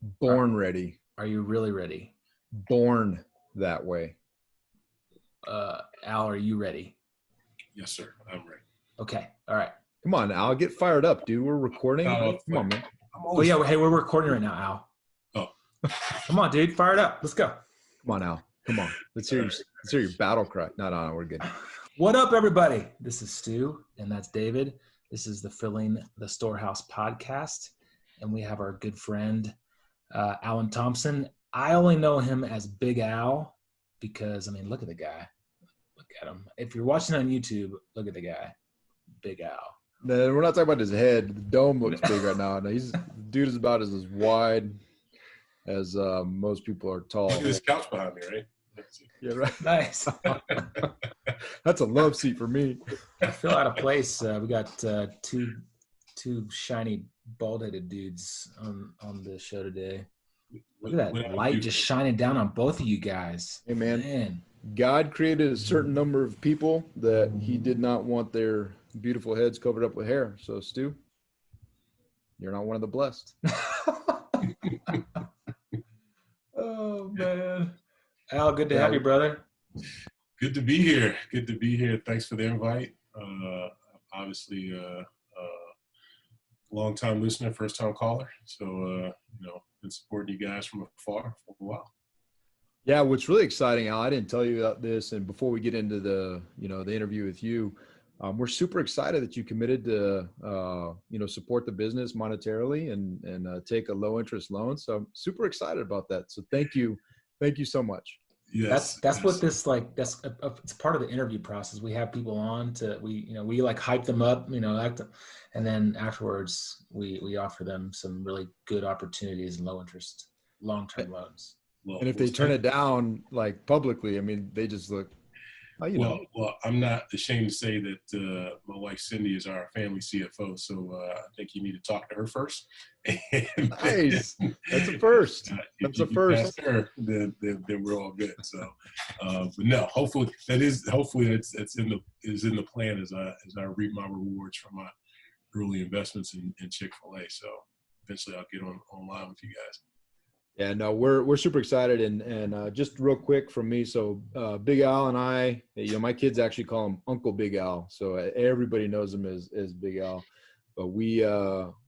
Born ready. Are you really ready? Born that way. Al, are you ready? Yes, sir. I'm ready. Okay. All right. Come on, Al, get fired up, dude. We're recording. Come on, man. Oh yeah. Hey, we're recording right now, Al. Oh. Come on, dude. Fire it up. Let's go. Come on, Al. Come on. Let's hear your battle cry. No, we're good. What up, everybody? This is Stu, and that's David. This is the Filling the Storehouse podcast, and we have our good friend, Alan Thompson. I only know him as Big Al because, I mean, look at the guy. Look at him. If you're watching on YouTube, look at the guy. Big Al. No, we're not talking about his head. The dome looks big right now. No, dude is about as wide as most people are tall. Look at this couch behind me, right? Yeah, right. Nice. That's a love seat for me. I feel out of place. We got two shiny bald-headed dudes on the show today. Look at that light just shining down on both of you guys. Hey, man. God created a certain number of people that he did not want their beautiful heads covered up with hair. So, Stu, you're not one of the blessed. Oh, man. Al, good to have you, brother. Good to be here. Good to be here. Thanks for the invite. Obviously, long-time listener, first-time caller. So, been supporting you guys from afar for a while. Yeah, what's really exciting, Al, I didn't tell you about this, and before we get into the interview with you, we're super excited that you committed to, support the business monetarily and take a low-interest loan. So I'm super excited about that. So thank you so much. Yes, that's what this it's part of the interview process. We have people on we like hype them up, and then afterwards we offer them some really good opportunities and low interest long-term loans. Well, and if they turn it down like publicly, I mean, they just look. Well, I'm not ashamed to say that my wife Cindy is our family CFO, so I think you need to talk to her first. Nice, that's a first. That's a first. Her, then we're all good. So, but no, hopefully it's in the plan as I reap my rewards from my early investments in ChickfilA. So eventually I'll get online with you guys. Yeah, no, we're super excited, and just real quick from me. So Big Al and I, my kids actually call him Uncle Big Al, so everybody knows him as Big Al. But we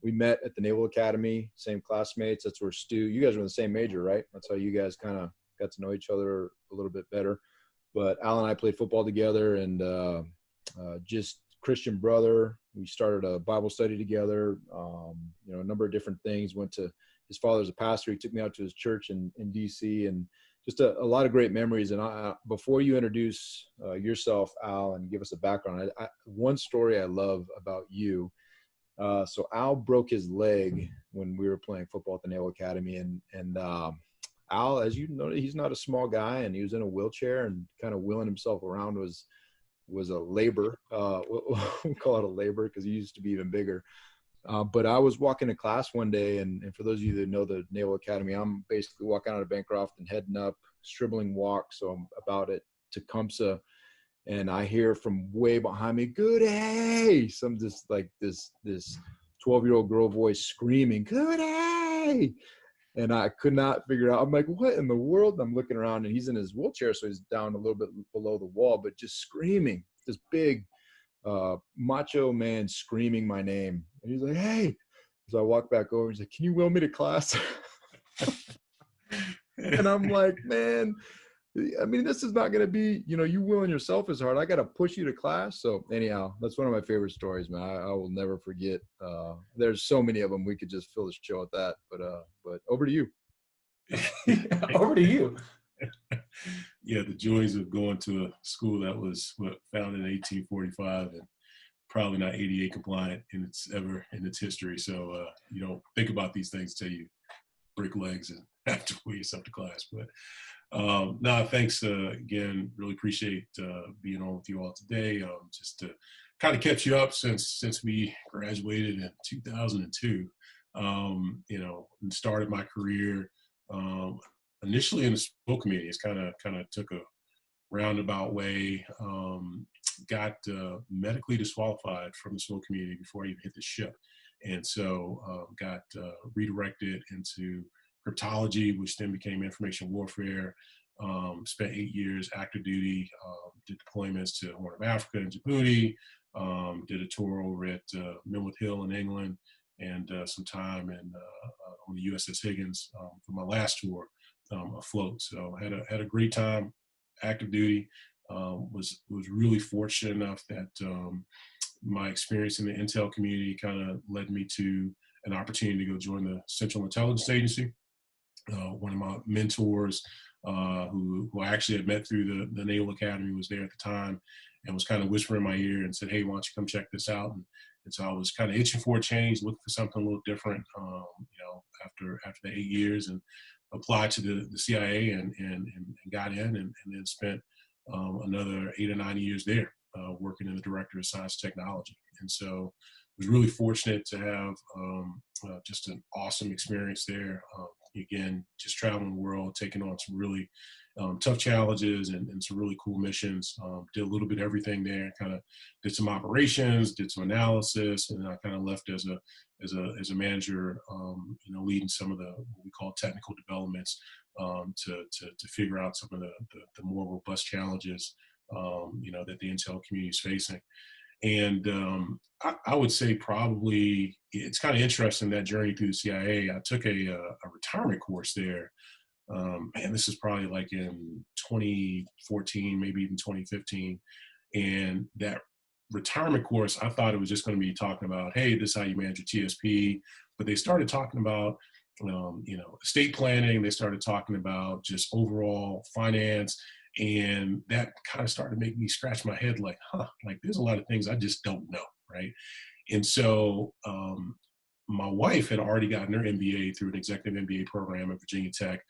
met at the Naval Academy, same classmates. That's where Stu. You guys were in the same major, right? That's how you guys kind of got to know each other a little bit better. But Al and I played football together, and just Christian brother. We started a Bible study together. A number of different things. Went to his father's a pastor. He took me out to his church in DC, and just a lot of great memories. And before you introduce yourself, Al, and give us a background, one story I love about you. So Al broke his leg when we were playing football at the Naval Academy, and Al, as you know, he's not a small guy, and he was in a wheelchair, and kind of wheeling himself around was a labor. We'll call it a labor because he used to be even bigger. But I was walking to class one day, and for those of you that know the Naval Academy, I'm basically walking out of Bancroft and heading up Stribling Walk, so I'm about at Tecumseh, and I hear from way behind me, "Goody!" Some this 12-year-old girl voice screaming, "Goody!" And I could not figure out. I'm like, what in the world? I'm looking around, and he's in his wheelchair, so he's down a little bit below the wall, but just screaming, this big macho man screaming my name. And he's like, "Hey." So I walk back over. He's like, "Can you wheel me to class?" And I'm like, man, I mean, this is not going to be, you wheeling yourself is hard. I got to push you to class. So anyhow, that's one of my favorite stories, man. I will never forget. There's so many of them. We could just fill the show with that, but over to you. Over to you. Yeah, the joys of going to a school that was founded in 1845 and probably not ADA compliant in its history. So you don't think about these things till you break legs and have to wheel yourself to class. But thanks again. Really appreciate being on with you all today. Just to kind of catch you up since we graduated in 2002. And started my career. Initially in the school community, it's kind of took a roundabout way. Got medically disqualified from the school community before I even hit the ship, and so got redirected into cryptology, which then became information warfare. Spent 8 years active duty, did deployments to Horn of Africa and Djibouti, did a tour over at Milwith Hill in England, and some time on the USS Higgins for my last tour afloat. So had a great time, active duty. Was really fortunate enough that my experience in the intel community kind of led me to an opportunity to go join the Central Intelligence Agency. One of my mentors, who I actually had met through the Naval Academy, was there at the time and was kind of whispering in my ear and said, "Hey, why don't you come check this out?" And so I was kind of itching for a change, looking for something a little different, after the 8 years, and applied to the CIA and got in, and then spent another 8 or 9 years there, working in the Director of Science Technology. And so I was really fortunate to have just an awesome experience there. Again, just traveling the world, taking on some really tough challenges and some really cool missions. Did a little bit of everything there. Kind of did some operations, did some analysis, and I kind of left as a manager, leading some of what we call technical developments to figure out some of the more robust challenges that the intel community is facing. And I would say probably it's kind of interesting, that journey through the CIA. I took a retirement course there. And this is probably like in 2014, maybe even 2015. And that retirement course, I thought it was just going to be talking about, hey, this is how you manage your TSP. But they started talking about, estate planning. They started talking about just overall finance. And that kind of started to make me scratch my head like, there's a lot of things I just don't know, right? And so my wife had already gotten her MBA through an executive MBA program at Virginia Tech.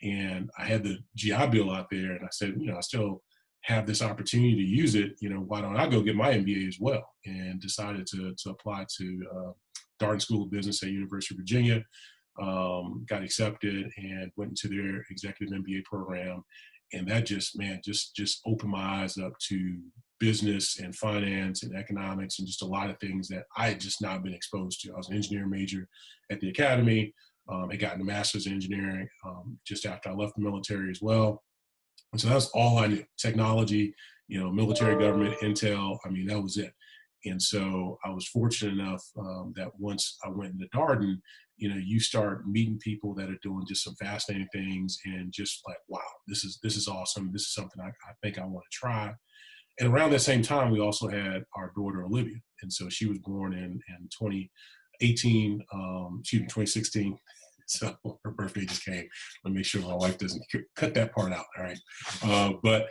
And I had the GI Bill out there, and I said, I still have this opportunity to use it. Why don't I go get my MBA as well? And decided to apply to Darden School of Business at University of Virginia. Got accepted and went into their executive MBA program. And that just opened my eyes up to business and finance and economics and just a lot of things that I had just not been exposed to. I was an engineering major at the academy. I got a master's in engineering just after I left the military as well. And so that's all I knew. Technology, military, government, intel. I mean, that was it. And so I was fortunate enough that once I went into Darden, you start meeting people that are doing just some fascinating things, and just like, wow, this is awesome. This is something I think I want to try. And around that same time, we also had our daughter, Olivia. And so she was born in 2016. So her birthday just came. Let me make sure my wife doesn't cut that part out. All right. But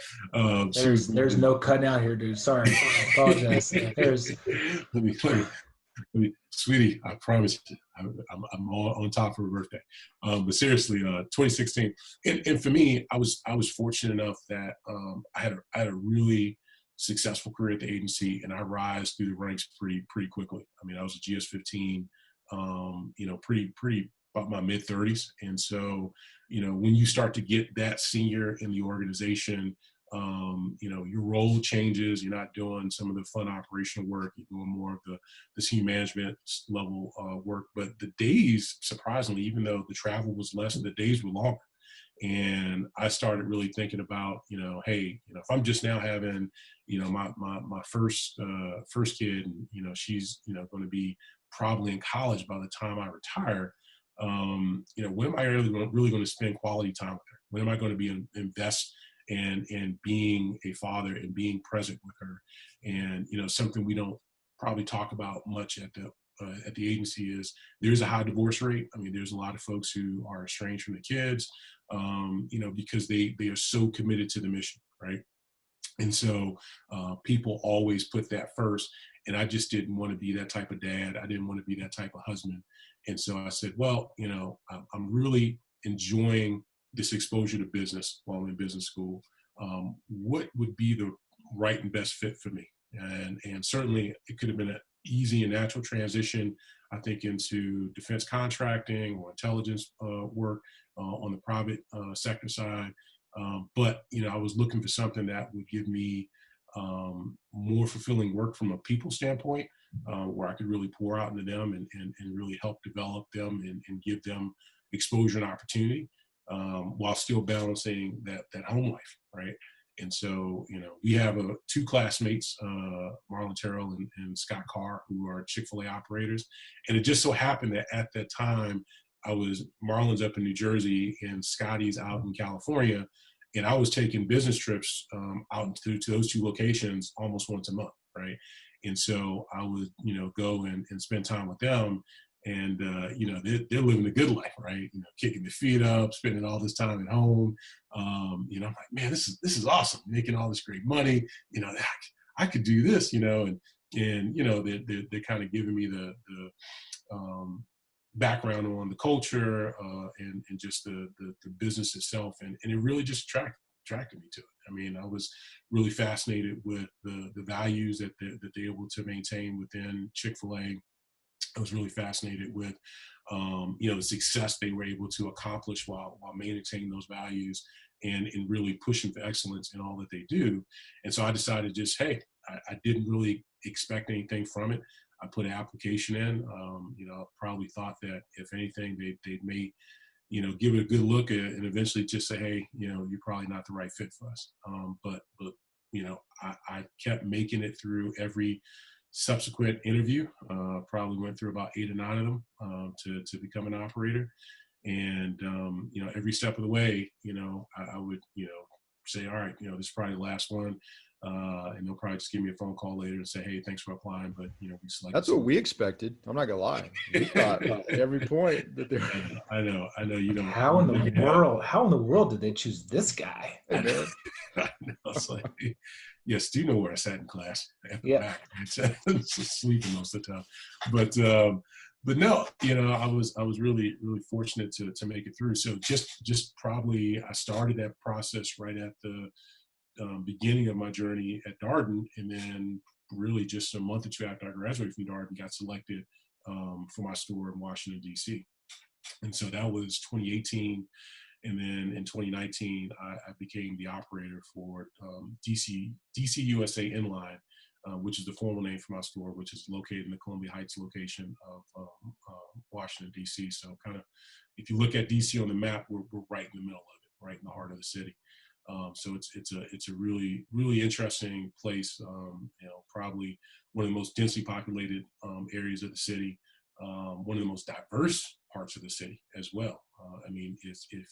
there's no cutting out here, dude. Sorry. I apologize. Let me, sweetie, I promise you, I'm on top for her birthday. But seriously, 2016. And for me, I was fortunate enough that I had a really successful career at the agency, and I rise through the ranks pretty quickly. I mean, I was a GS-15, pretty about my mid 30s. And so, when you start to get that senior in the organization, your role changes. You're not doing some of the fun operational work. You're doing more of the senior management level work. But the days, surprisingly, even though the travel was less, the days were longer. And I started really thinking about, hey, if I'm just now having, my first kid, and, she's, going to be probably in college by the time I retire, when am I really going to spend quality time with her? When am I going to be invest in being a father and being present with her? And, something we don't probably talk about much at the agency is there's a high divorce rate. I mean, there's a lot of folks who are estranged from the kids, because they are so committed to the mission, right? And so people always put that first. And I just didn't want to be that type of dad. I didn't want to be that type of husband. And so I said, well, I'm really enjoying this exposure to business while I'm in business school. What would be the right and best fit for me? And certainly it could have been an easy and natural transition, I think, into defense contracting or intelligence work on the private sector side. But, I was looking for something that would give me more fulfilling work from a people standpoint, where I could really pour out into them and really help develop them and give them exposure and opportunity, while still balancing that home life, right? And so, we have two classmates, Marlon Terrell and Scott Carr, who are ChickfilA operators. And it just so happened that at that time, Marlon's up in New Jersey and Scotty's out in California. And I was taking business trips out to those two locations almost once a month, right? And so I would, go and spend time with them. And, they're living a good life, right? Kicking their feet up, spending all this time at home. I'm like, man, this is awesome. Making all this great money. I could do this, and they're kind of giving me the background on the culture and just the business itself. And it really just attracted me to it. I mean, I was really fascinated with the values that they're able to maintain within ChickfilA. I was really fascinated with, the success they were able to accomplish while maintaining those values and really pushing for excellence in all that they do. And so I decided just, hey, I didn't really expect anything from it. I put an application in, probably thought that if anything, they may, give it a good look at it and eventually just say, hey, you're probably not the right fit for us. But I kept making it through every subsequent interview, probably went through about 8 or 9 of them to become an operator. And, every step of the way, I would, say, all right, this is probably the last one. And they'll probably just give me a phone call later and say, hey, thanks for applying. But, we selected. That's what we expected. I'm not going to lie. We thought at every point that they're. I know. You don't. How in the world did they choose this guy? I know. It's like, yes, do you know where I sat in class? At the back, right? Sleeping most of the time. But no, I was really, really fortunate to make it through. So just probably I started that process right at the beginning of my journey at Darden, and then really just a month or two after I graduated from Darden, got selected for my store in Washington, D.C. And so that was 2018. And then in 2019, I became the operator for DC USA Inline, which is the formal name for my store, which is located in the Columbia Heights location of Washington, D.C. So kind of, if you look at D.C. on the map, we're right in the middle of it, right in the heart of the city. So it's a really, really interesting place. Probably one of the most densely populated areas of the city. One of the most diverse parts of the city as well. I mean, if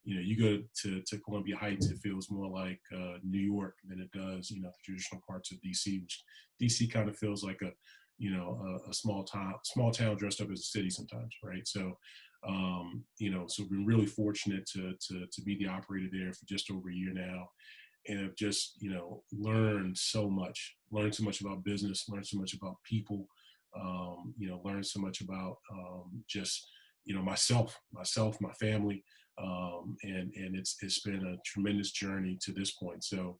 you go to Columbia Heights, it feels more like New York than it does, the traditional parts of DC, which DC kind of feels like a small town dressed up as a city sometimes, right? So, so we've been really fortunate to be the operator there for just over a year now, and have just, learned so much about business, learned so much about people, learned so much about just, myself, my family, and it's been a tremendous journey to this point. So,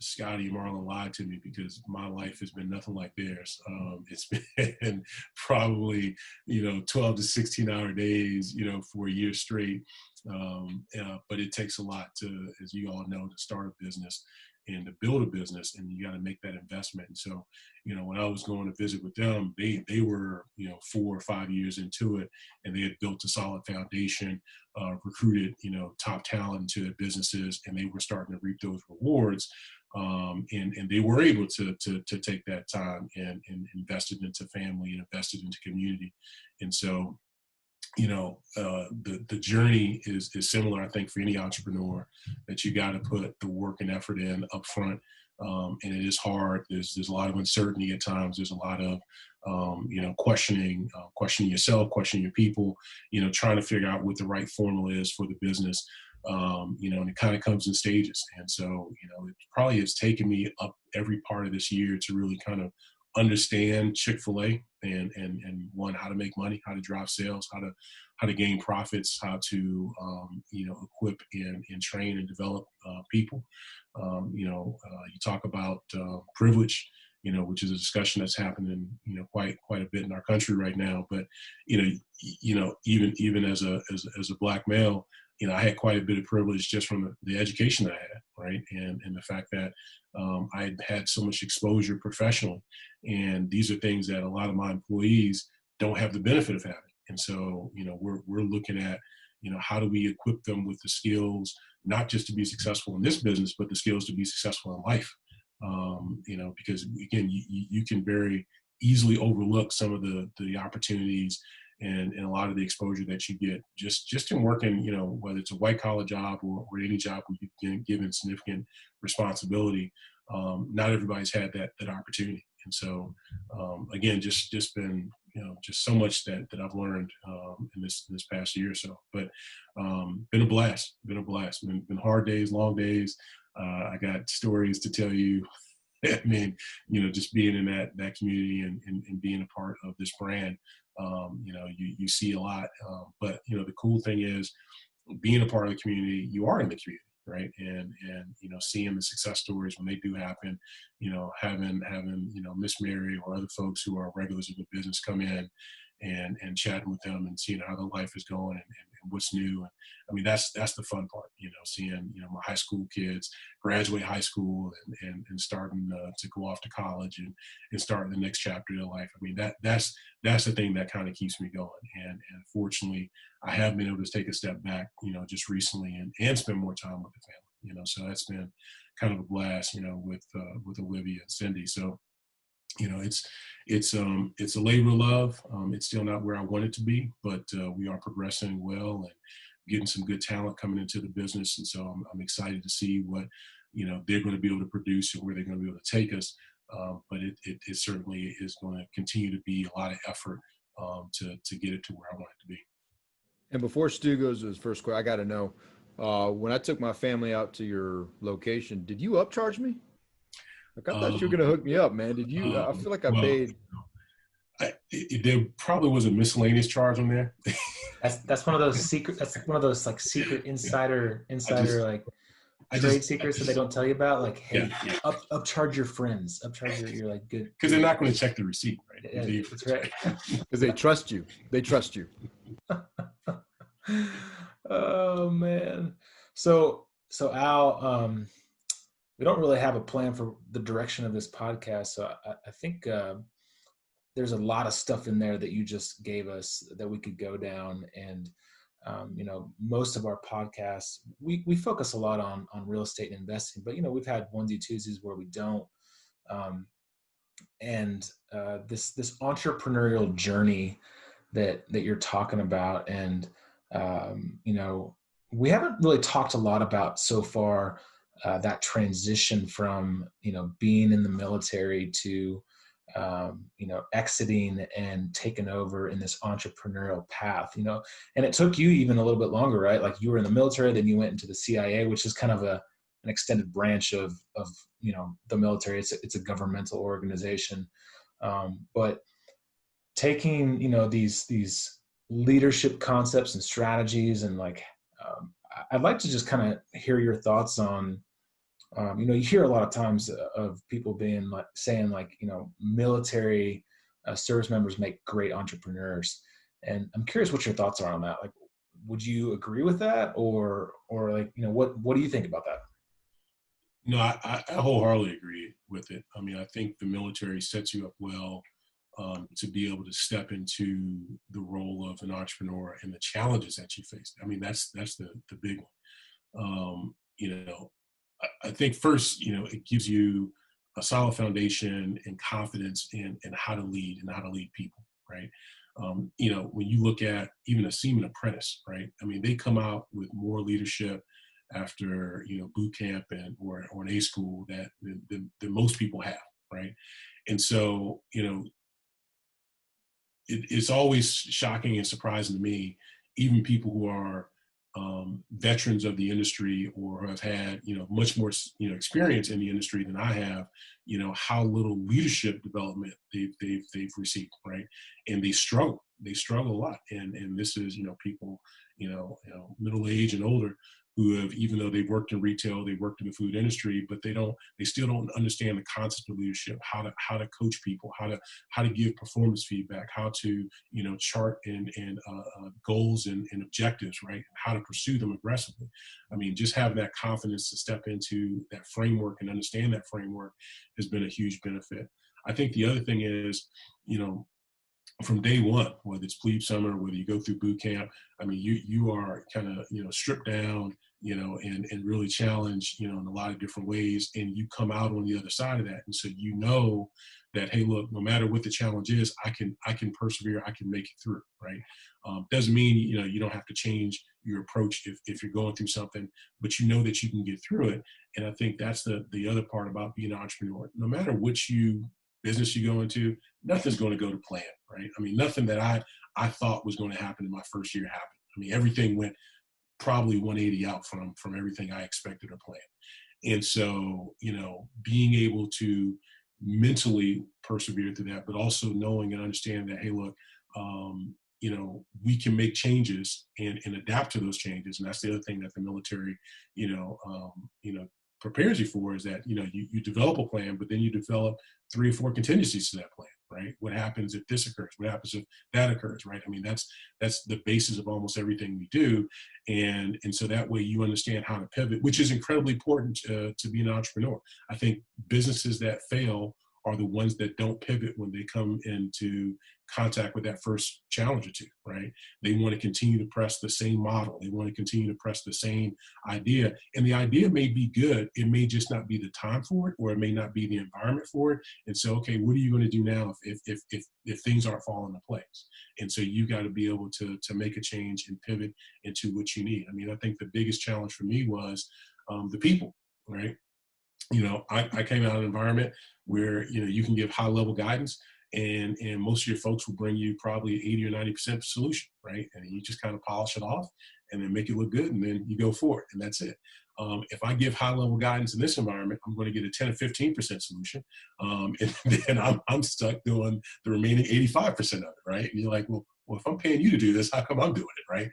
Scotty and Marlon lied to me because my life has been nothing like theirs. It's been probably, 12 to 16-hour days, for a year straight. But it takes a lot to, as you all know, to start a business and to build a business, and you got to make that investment. And so, when I was going to visit with them, they were, 4 or 5 years into it, and they had built a solid foundation, recruited, top talent into their businesses, and they were starting to reap those rewards. And they were able to take that time and invested into family and invested into community. And so, the journey is similar, I think, for any entrepreneur, that you got to put the work and effort in up front. And it is hard. There's a lot of uncertainty at times. There's a lot of, questioning yourself, questioning your people, trying to figure out what the right formula is for the business. And it kind of comes in stages. And so, it probably has taken me up every part of this year to really kind of understand ChickfilA and one, how to make money, how to drive sales, how to gain profits, how to equip and train and develop people. You talk about privilege, which is a discussion that's happening, quite a bit in our country right now. But even as a Black male, I had quite a bit of privilege just from the education that I had, right? And the fact that I had so much exposure professionally. And these are things that a lot of my employees don't have the benefit of having. And so, we're looking at, how do we equip them with the skills, not just to be successful in this business, but the skills to be successful in life. Because again, you can very easily overlook some of the opportunities and a lot of the exposure that you get just in working, whether it's a white collar job or any job where you've been given significant responsibility. Not everybody's had that opportunity. And so, again, just been, just so much that I've learned in this past year or so. But been a blast. Been hard days, long days. I got stories to tell you. I mean, just being in that community and being a part of this brand, you see a lot. But the cool thing is, being a part of the community, you are in the community, right? And seeing the success stories when they do happen, having Miss Mary or other folks who are regulars of the business come in and chatting with them and seeing how their life is going and what's new. And I mean, that's the fun part, seeing, my high school kids graduate high school and starting to go off to college and start the next chapter of their life. I mean, that's the thing that kind of keeps me going. And fortunately, I have been able to take a step back, just recently and spend more time with the family, so that's been kind of a blast, with Olivia and Cindy. So, it's a labor of love. It's still not where I want it to be, but we are progressing well and getting some good talent coming into the business. And so I'm excited to see what, they're going to be able to produce and where they're going to be able to take us. But it certainly is going to continue to be a lot of effort to get it to where I want it to be. And before Stu goes to his first question, I got to know, when I took my family out to your location, did you upcharge me? Like, I thought you were going to hook me up, man. Did you? I feel like I paid. There probably was a miscellaneous charge on there. That's one of those secret. That's one of those like secret insider trade secrets that they don't tell you about. Like, hey, upcharge your friends. Upcharge your like good. Because they're not going to check the receipt, right? Yeah, that's right. Because they trust you. They trust you. Oh man. So Al, we don't really have a plan for the direction of this podcast. So I think there's a lot of stuff in there that you just gave us that we could go down. And, most of our podcasts, we focus a lot on real estate and investing, but, we've had onesie twosies where we don't. This entrepreneurial journey that you're talking about. And, we haven't really talked a lot about so far that transition from, being in the military to, exiting and taking over in this entrepreneurial path, and it took you even a little bit longer, right? Like, you were in the military, then you went into the CIA, which is kind of an extended branch of the military. It's a governmental organization. But taking, these leadership concepts and strategies and I'd like to just kind of hear your thoughts on, you hear a lot of times of people saying military service members make great entrepreneurs. And I'm curious what your thoughts are on that. Like, would you agree with that or what do you think about that? No, I wholeheartedly agree with it. I mean, I think the military sets you up well to be able to step into the role of an entrepreneur and the challenges that you face. I mean, that's the big one. I think first, it gives you a solid foundation and confidence in how to lead and how to lead people, right? When you look at even a seaman apprentice, right? I mean, they come out with more leadership after, boot camp or an A school than most people have, right? And so, it's always shocking and surprising to me, even people who are veterans of the industry or have had, much more, experience in the industry than I have, how little leadership development they've received, right? And they struggle a lot. And this is, people, middle age and older who have, even though they've worked in retail, they worked in the food industry, but they still don't understand the concept of leadership, how to coach people, how to give performance feedback, how to, chart and goals and objectives, right? How to pursue them aggressively. I mean, just having that confidence to step into that framework and understand that framework has been a huge benefit. I think the other thing is, from day one, whether it's plebe summer, whether you go through boot camp, I mean, you are kind of, stripped down, and really challenged, in a lot of different ways. And you come out on the other side of that. And so, that, hey, look, no matter what the challenge is, I can persevere, I can make it through. Right. Doesn't mean, you don't have to change your approach if you're going through something, but you know that you can get through it. And I think that's the other part about being an entrepreneur. No matter which business you go into, nothing's going to go to plan, right? I mean, nothing that I thought was going to happen in my first year happened. I mean, everything went probably 180 out from everything I expected or planned. And so, being able to mentally persevere through that, but also knowing and understanding that, hey, look, we can make changes and adapt to those changes. And that's the other thing that the military, prepares you for, is that, you develop a plan, but then you develop 3 or 4 contingencies to that plan, right? What happens if this occurs? What happens if that occurs, right? I mean, that's the basis of almost everything we do. And so that way you understand how to pivot, which is incredibly important to be an entrepreneur. I think businesses that fail are the ones that don't pivot when they come into contact with that first challenge or two, right? They want to continue to press the same model. They want to continue to press the same idea. And the idea may be good. It may just not be the time for it, or it may not be the environment for it. And so, okay, what are you going to do now if things aren't falling into place? And so you got to be able to make a change and pivot into what you need. I mean, I think the biggest challenge for me was the people, right? I came out of an environment where, you can give high level guidance, and most of your folks will bring you probably 80 or 90% solution, right? And you just kind of polish it off and then make it look good, and then you go for it, and that's it. If I give high level guidance in this environment, I'm going to get a 10 or 15% solution, and then I'm stuck doing the remaining 85% of it, right? And you're like, well, if I'm paying you to do this, how come I'm doing it, right?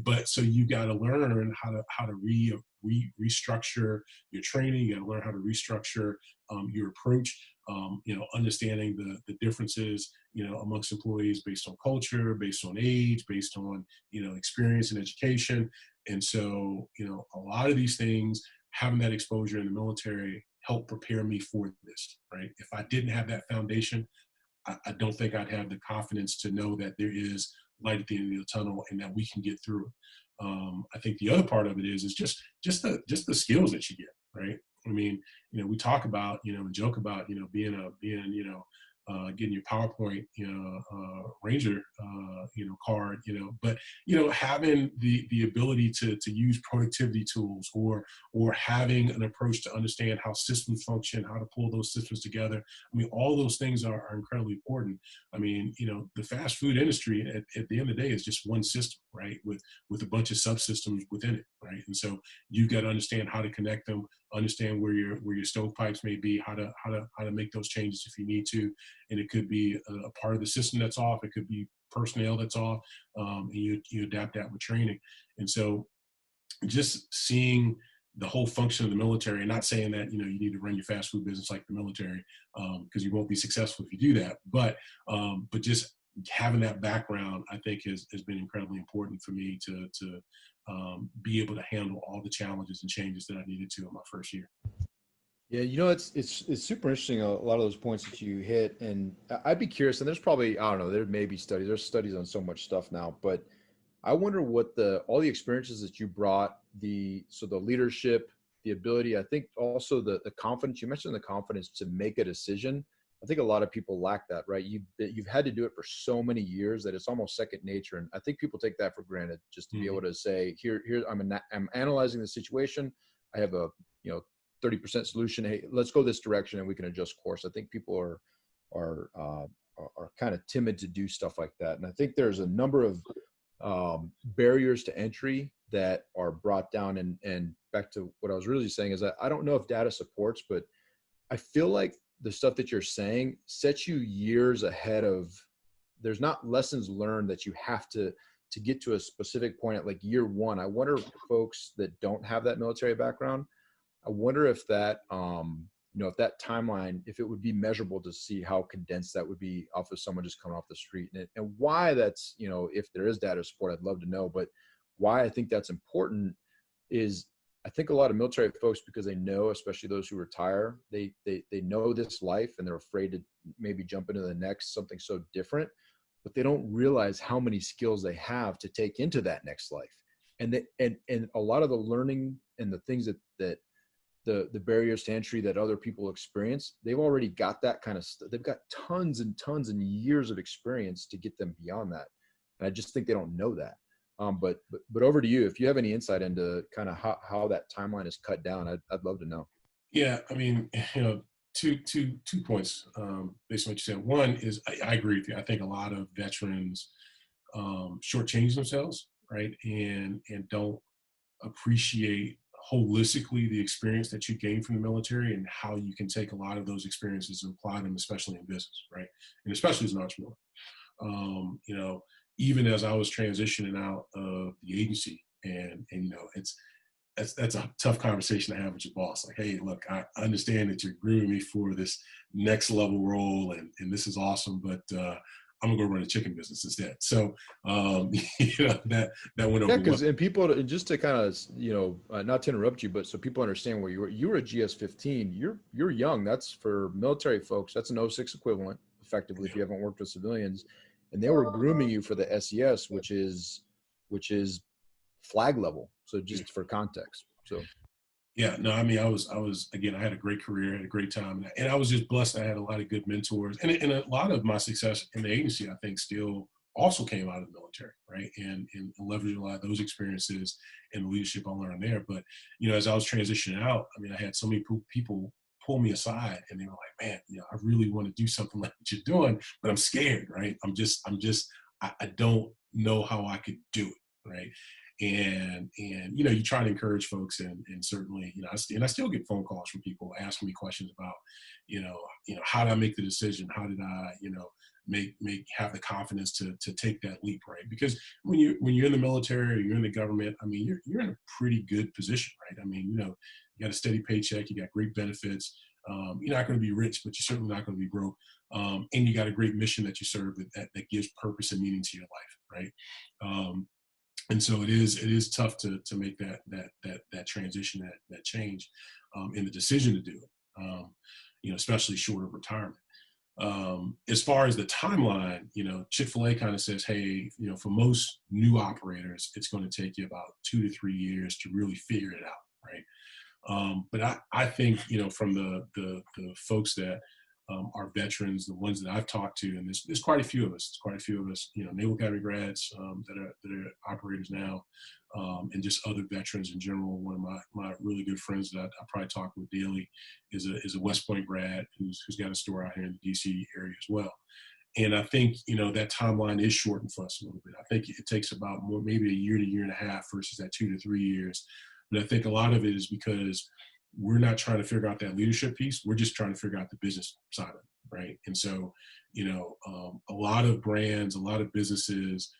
But so you got to learn how to restructure your training. You got to learn how to restructure your approach. Understanding the differences, amongst employees based on culture, based on age, based on, experience and education. And so, a lot of these things, having that exposure in the military helped prepare me for this, right? If I didn't have that foundation, I don't think I'd have the confidence to know that there is light at the end of the tunnel and that we can get through it. I think the other part of it is just the skills that you get, right? I mean, we talk about, and joke about, getting your PowerPoint, Ranger, card, but, having the ability to use productivity tools, or having an approach to understand how systems function, how to pull those systems together. I mean, all those things are incredibly important. I mean, the fast food industry at the end of the day is just one system, right? With a bunch of subsystems within it, right? And so you've got to understand how to connect them, understand where your stovepipes may be, how to make those changes if you need to. And it could be a part of the system that's off. It could be personnel that's off. And you adapt that with training. And so just seeing the whole function of the military, and not saying that, you need to run your fast food business like the military, because you won't be successful if you do that. But just having that background, I think has been incredibly important for me to be able to handle all the challenges and changes that I needed to in my first year. Yeah, it's super interesting, a lot of those points that you hit, and I'd be curious, and there's probably, I don't know, there may be there's studies on so much stuff now, but I wonder what all the experiences that you brought, the leadership, the ability, I think also the confidence, you mentioned the confidence to make a decision. I think a lot of people lack that, right? You've had to do it for so many years that it's almost second nature. And I think people take that for granted, just to be able to say, here, I'm analyzing the situation. I have a, 30% solution. Hey, let's go this direction and we can adjust course. I think people are kind of timid to do stuff like that. And I think there's a number of barriers to entry that are brought down. And back to what I was really saying is that I don't know if data supports, but I feel like the stuff that you're saying sets you years ahead of, there's not lessons learned that you have to get to a specific point at like year one. I wonder if folks that don't have that military background, I wonder if that, if that timeline, if it would be measurable to see how condensed that would be off of someone just coming off the street, and why that's, if there is data support, I'd love to know, but why I think that's important is I think a lot of military folks, because they know, especially those who retire, they know this life and they're afraid to maybe jump into the next, something so different, but they don't realize how many skills they have to take into that next life. And and a lot of the learning and the things that the barriers to entry that other people experience, they've already got that kind of stuff. They've got tons and tons and years of experience to get them beyond that. And I just think they don't know that. But over to you, if you have any insight into kind of how that timeline is cut down, I'd love to know. Yeah, I mean, two points based on what you said. One is I agree with you. I think a lot of veterans shortchange themselves, right, and don't appreciate holistically the experience that you gain from the military and how you can take a lot of those experiences and apply them, especially in business, right, and especially as an entrepreneur. Even as I was transitioning out of the agency, and that's a tough conversation to have with your boss. Like, hey, look, I understand that you're grooming me for this next level role, and this is awesome, but I'm gonna go run a chicken business instead. So that went over. Yeah, because and people, just to kind of not to interrupt you, but so people understand where you were a GS-15. You're young. That's for military folks. That's an 06 equivalent, effectively, if you haven't worked with civilians. And they were grooming you for the SES, which is flag level. So just for context. So yeah, no, I mean, I was again, I had a great career, had a great time, and I was just blessed. I had a lot of good mentors, and a lot of my success in the agency, I think, still also came out of the military, right? And leveraging a lot of those experiences and the leadership I learned there. But as I was transitioning out, I mean, I had so many people pull me aside, and they were like, man, I really want to do something like what you're doing, but I'm scared, right? I don't know how I could do it, right? And you try to encourage folks, and certainly, I still get phone calls from people asking me questions about, how did I make the decision? How did I, have the confidence to take that leap, right? Because when you're in the military or you're in the government, I mean, you're in a pretty good position, right? I mean, you got a steady paycheck, you got great benefits. You're not going to be rich, but you're certainly not going to be broke. And you got a great mission that you serve that gives purpose and meaning to your life, right? And so it is tough to make that transition, that change, in the decision to do it, especially short of retirement. As far as the timeline, ChickfilA kind of says, hey, for most new operators, it's going to take you about 2 to 3 years to really figure it out, right? But I think, from the folks that are veterans, the ones that I've talked to, and there's quite a few of us. Naval Academy grads that are operators now, and just other veterans in general. One of my really good friends that I probably talk with daily is a West Point grad who's got a store out here in the DC area as well. And I think that timeline is shortened for us a little bit. I think it takes about maybe a year to year and a half versus that 2 to 3 years. But I think a lot of it is because we're not trying to figure out that leadership piece. We're just trying to figure out the business side of it, right? And so, a lot of brands, a lot of businesses,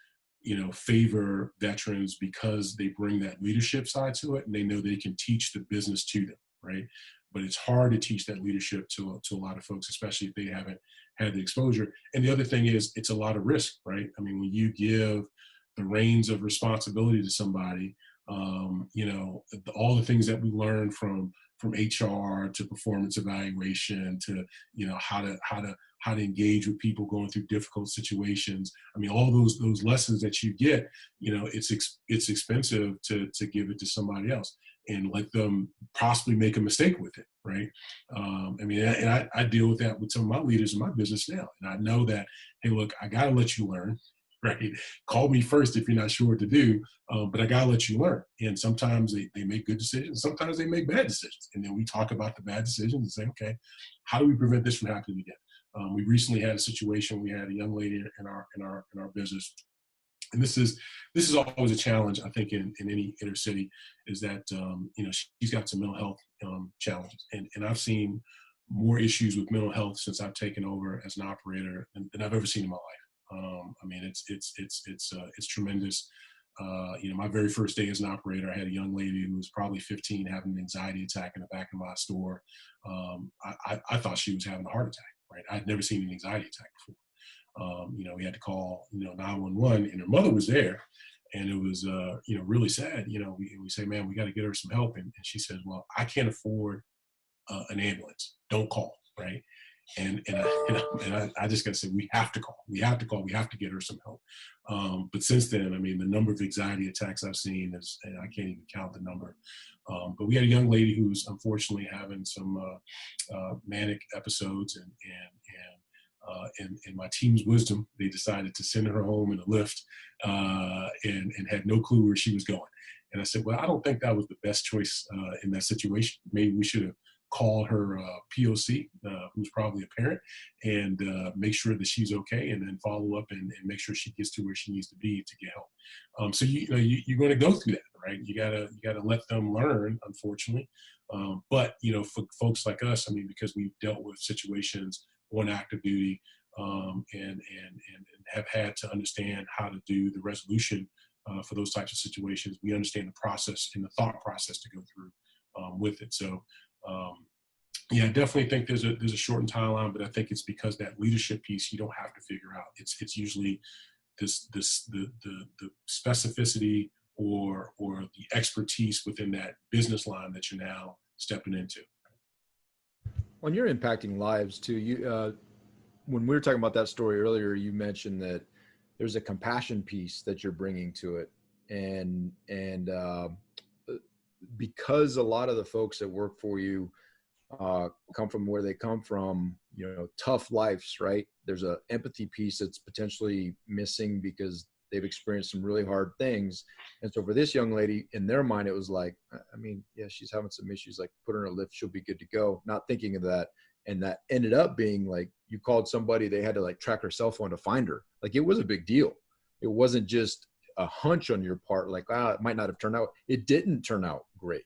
favor veterans because they bring that leadership side to it, and they know they can teach the business to them, right? But it's hard to teach that leadership to a lot of folks, especially if they haven't had the exposure. And the other thing is, it's a lot of risk, right? I mean, when you give the reins of responsibility to somebody, all the things that we learned from HR to performance evaluation to how to engage with people going through difficult situations. I mean, all those lessons that you get, it's expensive to give it to somebody else and let them possibly make a mistake with it, right? I deal with that with some of my leaders in my business now, and I know that, hey, look, I got to let you learn. Right? Call me first if you're not sure what to do, but I gotta let you learn. And sometimes they make good decisions, sometimes they make bad decisions, and then we talk about the bad decisions and say, okay, how do we prevent this from happening again? We recently had a situation. We had a young lady in our business, and this is always a challenge, I think, in any inner city, is that she's got some mental health challenges, and I've seen more issues with mental health since I've taken over as an operator than I've ever seen in my life. It's tremendous. My very first day as an operator, I had a young lady who was probably 15 having an anxiety attack in the back of my store. I thought she was having a heart attack, right? I'd never seen an anxiety attack before. We had to call, 911, and her mother was there. And it was, really sad. We say, man, we got to get her some help. And she says, well, I can't afford an ambulance. Don't call, right? I just got to say, we have to call. We have to get her some help. But since then, I mean, the number of anxiety attacks I've seen is, and I can't even count the number. But we had a young lady who's unfortunately having some manic episodes, and in my team's wisdom, they decided to send her home in a lift, and had no clue where she was going. And I said, well, I don't think that was the best choice in that situation. Maybe we should have called her POC, who's probably a parent, and make sure that she's okay, and then follow up and make sure she gets to where she needs to be to get help. So you're going to go through that, right? You gotta let them learn, unfortunately. But for folks like us, I mean, because we've dealt with situations on active duty, and have had to understand how to do the resolution for those types of situations, we understand the process and the thought process to go through with it. So. I definitely think there's a shortened timeline, but I think it's because that leadership piece you don't have to figure out. It's usually the specificity or the expertise within that business line that you're now stepping into. When you're impacting lives too, you when we were talking about that story earlier, you mentioned that there's a compassion piece that you're bringing to it, and because a lot of the folks that work for you come from where they come from, tough lives, right? There's a empathy piece that's potentially missing because they've experienced some really hard things. And so for this young lady, in their mind, it was like, I mean, yeah, she's having some issues, like put her in a lift, she'll be good to go. Not thinking of that. And that ended up being like, you called somebody, they had to like track her cell phone to find her. Like, it was a big deal. It wasn't just a hunch on your part, like, it might not have turned out. It didn't turn out great.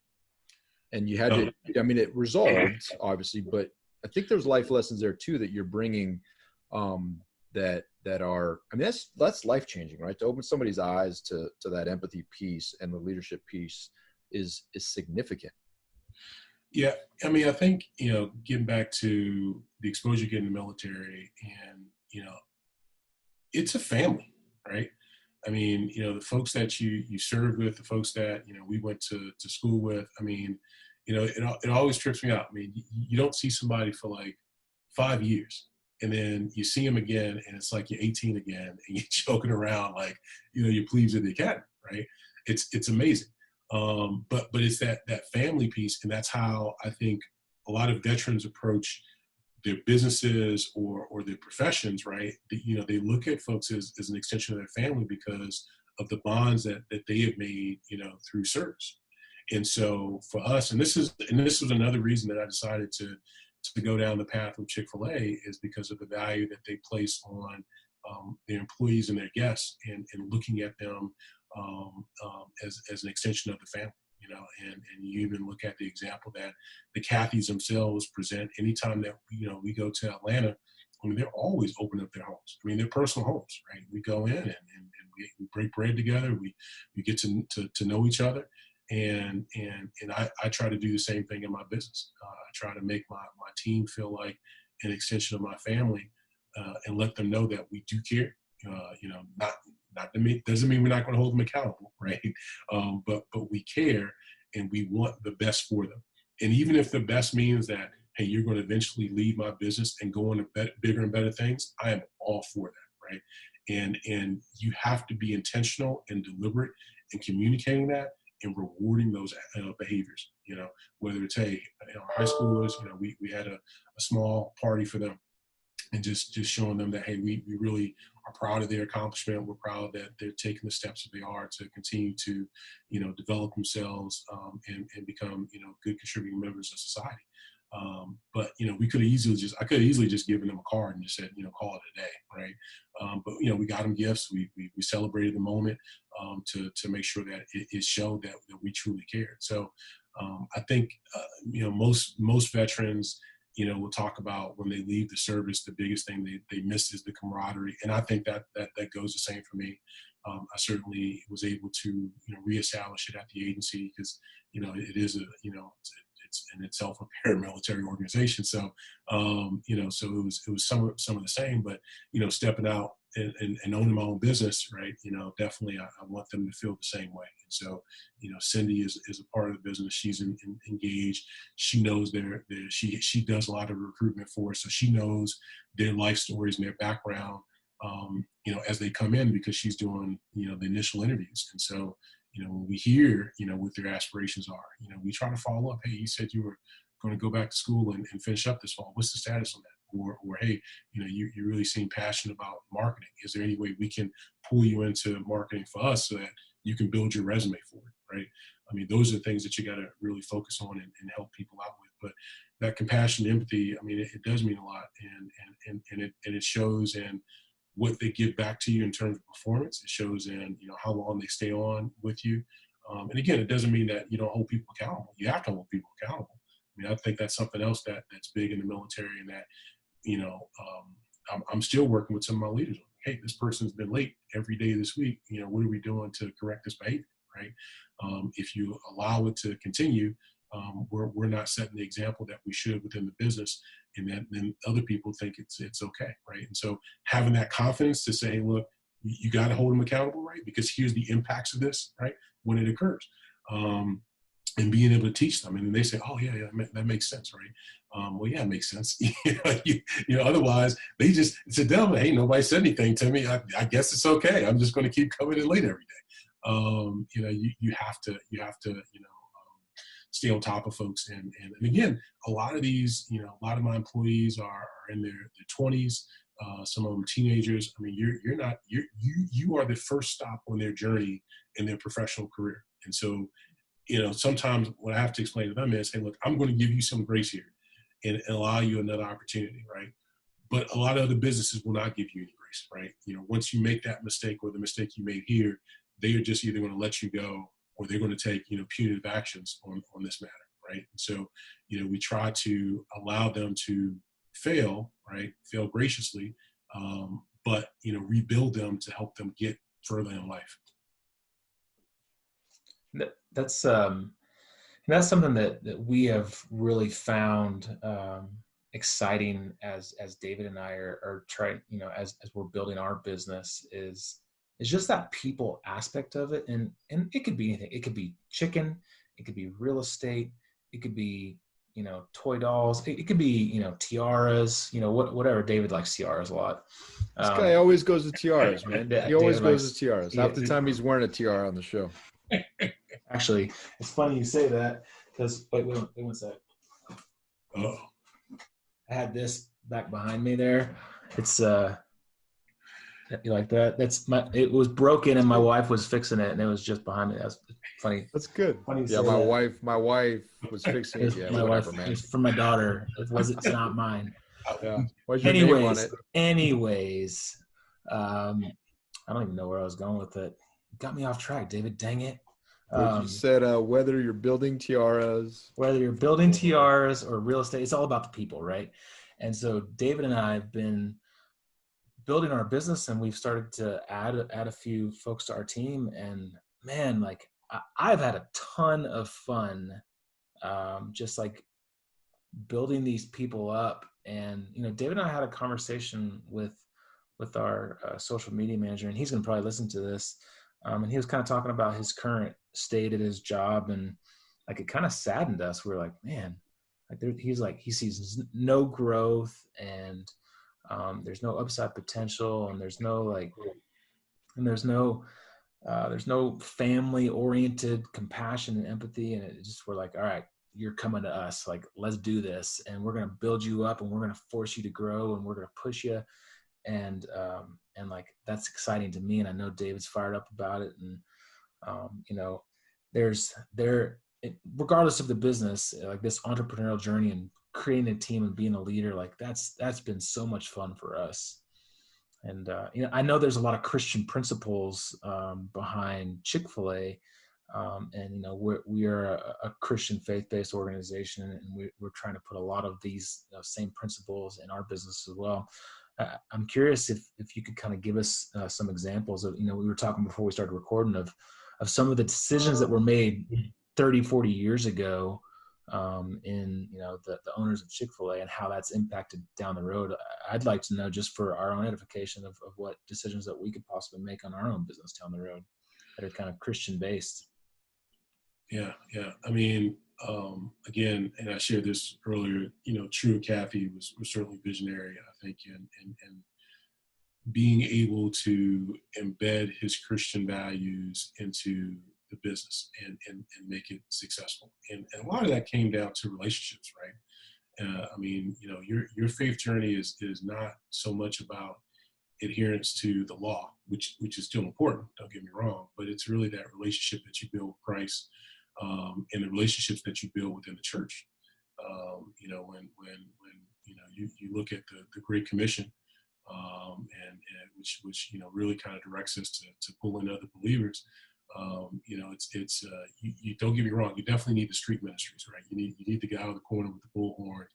And you had to, I mean, it resolved obviously, but I think there's life lessons there too, that you're bringing, that are, I mean, that's life-changing, right? To open somebody's eyes to that empathy piece and the leadership piece is significant. Yeah. I mean, I think, getting back to the exposure you get in the military, and, it's a family, right? I mean, the folks that you served with, the folks that, we went to school with, I mean, it always trips me out. I mean, you don't see somebody for like 5 years, and then you see them again, and it's like you're 18 again, and you're joking around like, you're plebes of the academy, right? It's amazing. But it's that family piece, and that's how I think a lot of veterans approach their businesses or their professions, right? They look at folks as an extension of their family because of the bonds that they have made, through service. And so for us, and this was another reason that I decided to go down the path of ChickfilA, is because of the value that they place on their employees and their guests, and looking at them as an extension of the family. And you even look at the example that the Cathys themselves present anytime that, we go to Atlanta. I mean, they're always open up their homes. I mean, they're personal homes, right? We go in and we break bread together. We get to know each other. And I try to do the same thing in my business. I try to make my team feel like an extension of my family, and let them know that we do care. Not to me, doesn't mean we're not going to hold them accountable, right? But we care, and we want the best for them. And even if the best means that, hey, you're going to eventually leave my business and go on to bigger and better things, I am all for that, right? And you have to be intentional and deliberate in communicating that and rewarding those behaviors. Whether it's, hey, high schoolers, we had a small party for them, and just showing them that, hey, we really are proud of their accomplishment. We're proud that they're taking the steps that they are to continue to, develop themselves, and become, good contributing members of society. But, I could have easily just given them a card and just said, call it a day, right? But, we got them gifts. We celebrated the moment, to make sure that it showed that we truly cared. So I think, most veterans, we'll talk about when they leave the service, the biggest thing they miss is the camaraderie. And I think that goes the same for me. I certainly was able to, reestablish it at the agency, because, it is it's in itself a paramilitary organization. So, so it was some of the same, but, stepping out and owning my own business, right? Definitely I want them to feel the same way. And so, Cindy is a part of the business. She's engaged. She knows she does a lot of recruitment for us. So she knows their life stories and their background, as they come in, because she's doing, the initial interviews. And so, when we hear, what their aspirations are, we try to follow up. Hey, you said you were going to go back to school and finish up this fall. What's the status on that? Or hey, you really seem passionate about marketing. Is there any way we can pull you into marketing for us so that you can build your resume for it, right? I mean, those are things that you got to really focus on and help people out with. But that compassion, empathy, I mean, it does mean a lot, and it shows in what they give back to you in terms of performance. It shows in how long they stay on with you. And again, it doesn't mean that you don't hold people accountable. You have to hold people accountable. I mean, I think that's something else that's big in the military, and that I'm still working with some of my leaders. Hey, this person's been late every day this week. What are we doing to correct this behavior, right? If you allow it to continue, we're not setting the example that we should within the business, and then other people think it's okay, right? And so having that confidence to say, hey, look, you got to hold them accountable, right? Because here's the impacts of this, right, when it occurs. And being able to teach them, and they say, "Oh yeah, that makes sense, right?" Well, yeah, it makes sense. Otherwise they just sit down. Hey, nobody said anything to me. I guess it's okay. I'm just going to keep coming in late every day. You have to stay on top of folks. And again, a lot of these, a lot of my employees are in their 20s. Some of them teenagers. I mean, you are the first stop on their journey in their professional career, and so. Sometimes what I have to explain to them is, hey, look, I'm going to give you some grace here and allow you another opportunity, right? But a lot of other businesses will not give you any grace, right? Once you make that mistake or the mistake you made here, they are just either going to let you go or they're going to take, punitive actions on this matter, right? And so, we try to allow them to fail, right? Fail graciously, but, rebuild them to help them get further in life. That's something that we have really found exciting as David and I are trying, as we're building our business is just that people aspect of it. And it could be anything. It could be chicken, it could be real estate, it could be, toy dolls, it could be, tiaras, whatever. David likes tiaras a lot. This guy always goes to tiaras, man. He always goes to tiaras. Half the Yeah. time he's wearing a tiara on the show. Actually, it's funny you say that because wait one sec. Oh, I had this back behind me there. It's you like that? It was broken and my wife was fixing it and it was just behind me. That's funny. That's good. Funny yeah, my wife was fixing it. Yeah, my whatever, wife, man. It's for my daughter. It's not mine. Yeah. What's your name on it? Anyways, I don't even know where I was going with it. Got me off track, David. Dang it. You said whether you're building tiaras. Whether you're building tiaras or real estate, it's all about the people, right? And so David and I have been building our business and we've started to add a few folks to our team. And man, like I've had a ton of fun just like building these people up. And, David and I had a conversation with our social media manager, and he's going to probably listen to this. And he was kind of talking about his current state at his job, and like it kind of saddened us. We were like, man, like he sees no growth, and there's no upside potential, and there's no family oriented compassion and empathy. And it just, we're like, all right, you're coming to us, like, let's do this, and we're going to build you up, and we're going to force you to grow, and we're going to push you. And like, that's exciting to me. And I know David's fired up about it. And, regardless of the business, like this entrepreneurial journey and creating a team and being a leader, like that's been so much fun for us. And, I know there's a lot of Christian principles behind ChickfilA. And, we are a Christian faith-based organization, and we're trying to put a lot of these same principles in our business as well. I'm curious if you could kind of give us some examples of, we were talking before we started recording of some of the decisions that were made 30, 40 years ago in, the owners of Chick-fil-A and how that's impacted down the road. I'd like to know, just for our own edification, of what decisions that we could possibly make on our own business down the road that are kind of Christian based. Yeah. I mean, again, and I shared this earlier, True Kathy was certainly visionary, I think, and being able to embed his Christian values into the business and make it successful. And a lot of that came down to relationships, right? I mean, your faith journey is not so much about adherence to the law, which is still important, don't get me wrong, but it's really that relationship that you build with Christ, and the relationships that you build within the church. When you look at the Great Commission, and which really kind of directs us to pull in other believers. You don't get me wrong, you definitely need the street ministries, right? You need the guy on the corner with the bullhorn,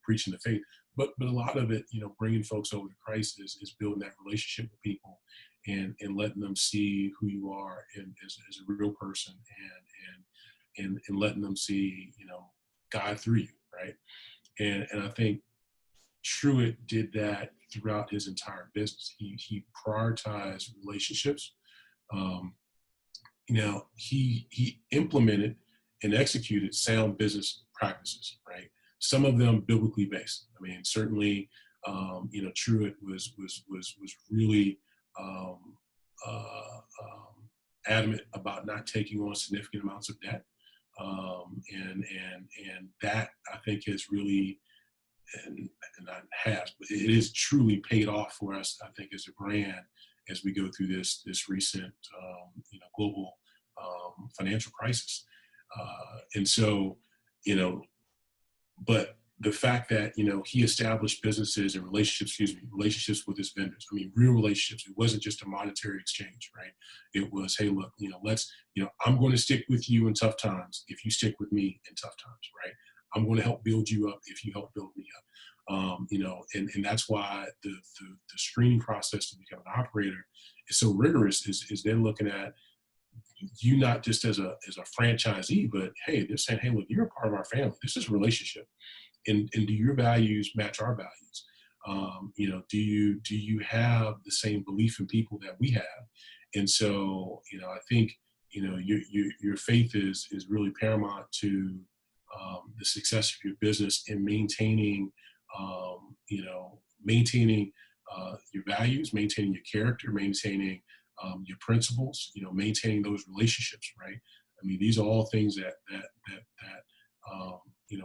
preaching the faith. But a lot of it, bringing folks over to Christ is building that relationship with people and letting them see who you are as a real person, and letting them see, God through you, right? And I think Truett did that throughout his entire business. He prioritized relationships. He implemented and executed sound business practices, right? Some of them biblically based. I mean, certainly, Truett was really adamant about not taking on significant amounts of debt, and that, I think, has really, and not has, but it is truly paid off for us, I think, as a brand, as we go through this recent global financial crisis. And so, but the fact that, he established businesses and relationships with his vendors. I mean, real relationships. It wasn't just a monetary exchange, right? It was, hey, look, I'm going to stick with you in tough times if you stick with me in tough times, right? I'm going to help build you up if you help build me up. And that's why the screening process to become an operator is so rigorous, is they're looking at you not just as a franchisee, but hey, they're saying, hey, look, you're a part of our family. This is a relationship. And do your values match our values? Do you have the same belief in people that we have? And so, I think, your faith is really paramount to the success of your business, and maintaining your values, maintaining your character, maintaining your principles, maintaining those relationships, right? I mean, these are all things that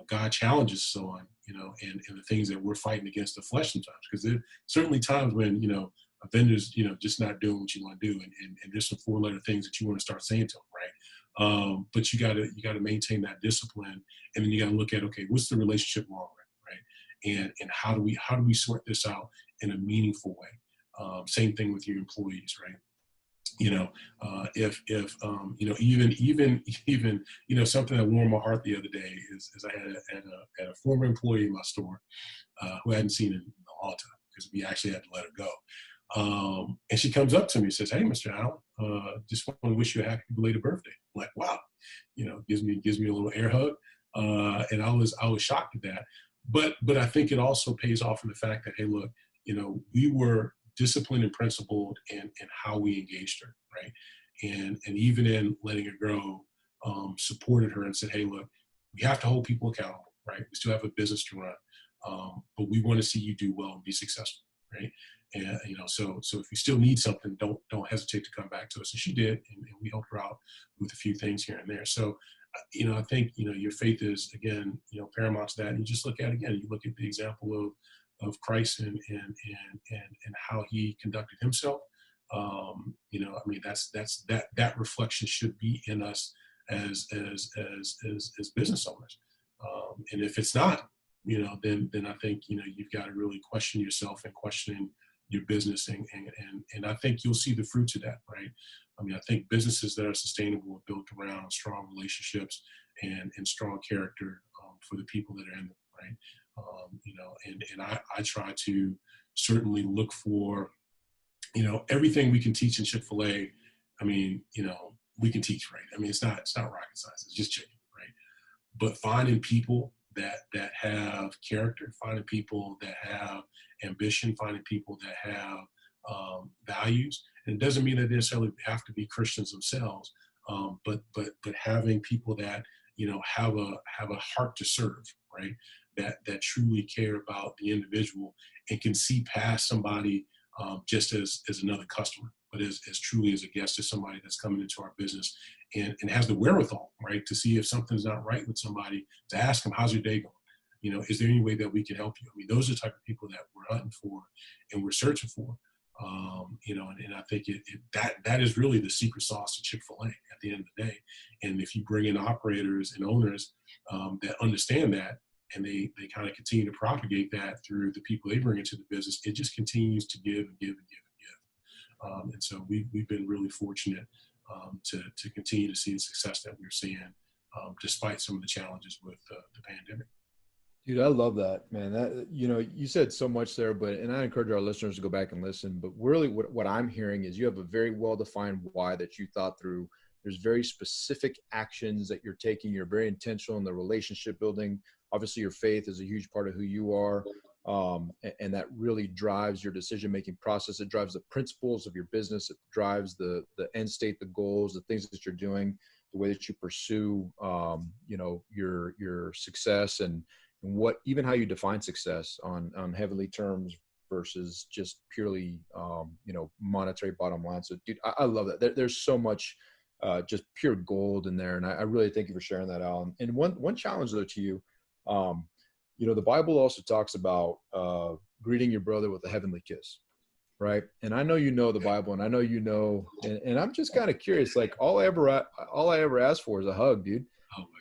God challenges us on, and the things that we're fighting against the flesh sometimes, because there are certainly times when, a vendor's, just not doing what you want to do. And there's some 4-letter things that you want to start saying to them, right? But you gotta maintain that discipline, and then you gotta look at, okay, what's the relationship long run, right? And how do we sort this out in a meaningful way? Same thing with your employees, right? Even something that warmed my heart the other day is I had a former employee in my store who I hadn't seen in a long time, because we actually had to let her go. And she comes up to me and says, "Hey, Mr. Allen, just want to wish you a happy belated birthday." I'm like, wow, gives me a little air hug. And I was shocked at that. But I think it also pays off in the fact that, hey, look, we were disciplined and principled in how we engaged her, right? And even in letting her go, supported her and said, hey, look, we have to hold people accountable, right? We still have a business to run, but we want to see you do well and be successful, right? And so if you still need something, don't hesitate to come back to us. And she did, and we helped her out with a few things here and there. So I think your faith is, again, paramount to that. And you just look at the example of Christ and how he conducted himself. That reflection should be in us as business owners. And if it's not, then I think you've got to really question yourself and questioning your business, and I think you'll see the fruits of that, right? I mean, I think businesses that are sustainable are built around strong relationships and strong character for the people that are in them, right? And I try to certainly look for, everything we can teach in Chick-fil-A. I mean, we can teach, right? I mean, it's not rocket science. It's just chicken, but finding people that have character, finding people that have ambition, finding people that have values. And it doesn't mean that they necessarily have to be Christians themselves, but having people that, you know, have a heart to serve, right? That truly care about the individual and can see past somebody just as another customer, but as truly as a guest, as somebody that's coming into our business and has the wherewithal, right, to see if something's not right with somebody, to ask them, how's your day going? You know, is there any way that we can help you? I mean, those are the type of people that we're hunting for and we're searching for. You know, and I think that is really the secret sauce of Chick-fil-A at the end of the day. And if you bring in operators and owners that understand that, and they kind of continue to propagate that through the people they bring into the business, it just continues to give and give and give and give. And so we've been really fortunate to continue to see the success that we're seeing, despite some of the challenges with the pandemic. Dude, I love that, man. That, you know, you said so much there, and I encourage our listeners to go back and listen. But really, what I'm hearing is you have a very well-defined why that you thought through. There's very specific actions that you're taking. You're very intentional in the relationship building. Obviously, your faith is a huge part of who you are, and that really drives your decision-making process. It drives the principles of your business. It drives the end state, the goals, the things that you're doing, the way that you pursue, you know, your success and even how you define success on heavenly terms versus just purely, you know, monetary bottom line. So, dude, I love that. There's so much just pure gold in there. And I really thank you for sharing that, Alan. And one challenge though to you, you know, the Bible also talks about greeting your brother with a heavenly kiss, right? And I know you know the Bible, and I know you know, and I'm just kind of curious, like all I ever ask for is a hug, dude.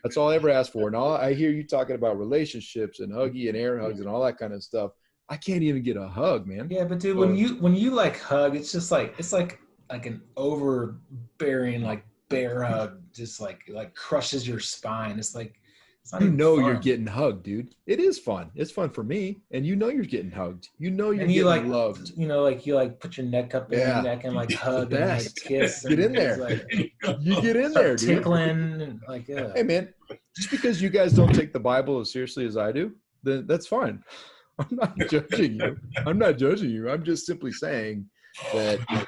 That's all I ever asked for. And I hear you talking about relationships and huggy and air hugs and all that kind of stuff. I can't even get a hug, man. Yeah, but dude, when you like hug, it's just like an overbearing like bear hug, just like crushes your spine. It's like it's not even fun. You're getting hugged, dude. It is fun. It's fun for me, and you know you're getting hugged. You know you're getting like, loved. You know, like you like put your neck up in your neck and like hug and like kiss. Get in there. Like, you get in there, dude. Tickling and like. Hey, man, just because you guys don't take the Bible as seriously as I do, then that's fine. I'm not judging you. I'm just simply saying that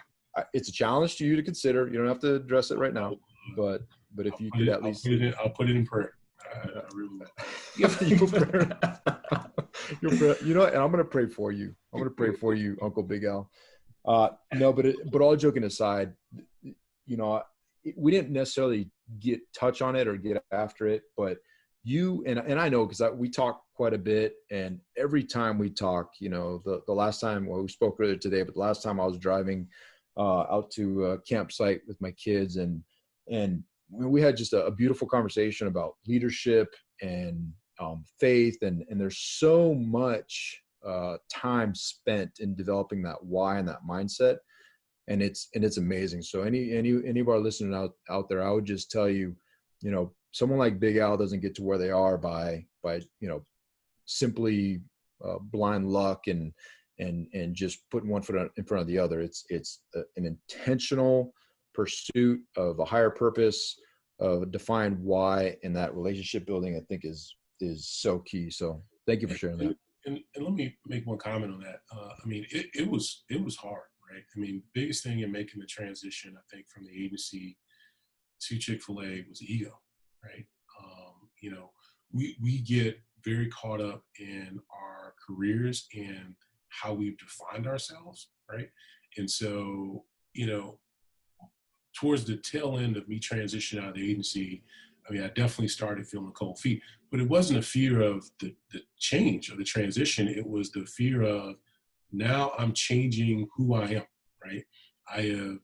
it's a challenge to you to consider. You don't have to address it right now, but if you could at least, I'll put it in prayer. I really you know what? And I'm going to pray for you. I'm going to pray for you, Uncle Big Al. No, but all joking aside, you know, we didn't necessarily touch on it or get after it, but you and I know because we talk quite a bit, and every time we talk, you know, the last time, well, we spoke earlier today, but the last time I was driving out to a campsite with my kids, and we had just a beautiful conversation about leadership and faith, and there's so much time spent in developing that why and that mindset, and it's amazing. So any of our listeners out there, I would just tell you, you know, someone like Big Al doesn't get to where they are by you know, simply blind luck and just putting one foot in front of the other. It's an intentional pursuit of a higher purpose, of a defined why, and that relationship building, I think, is so key. So thank you for sharing that. And let me make one comment on that. I mean, it was hard, right? I mean, the biggest thing in making the transition, I think, from the agency to Chick-fil-A was ego, right? You know, we get very caught up in our careers and how we've defined ourselves, right? And so, you know, towards the tail end of me transitioning out of the agency, I mean, I definitely started feeling cold feet, but it wasn't a fear of the change or the transition. It was the fear of, now I'm changing who I am, right? I have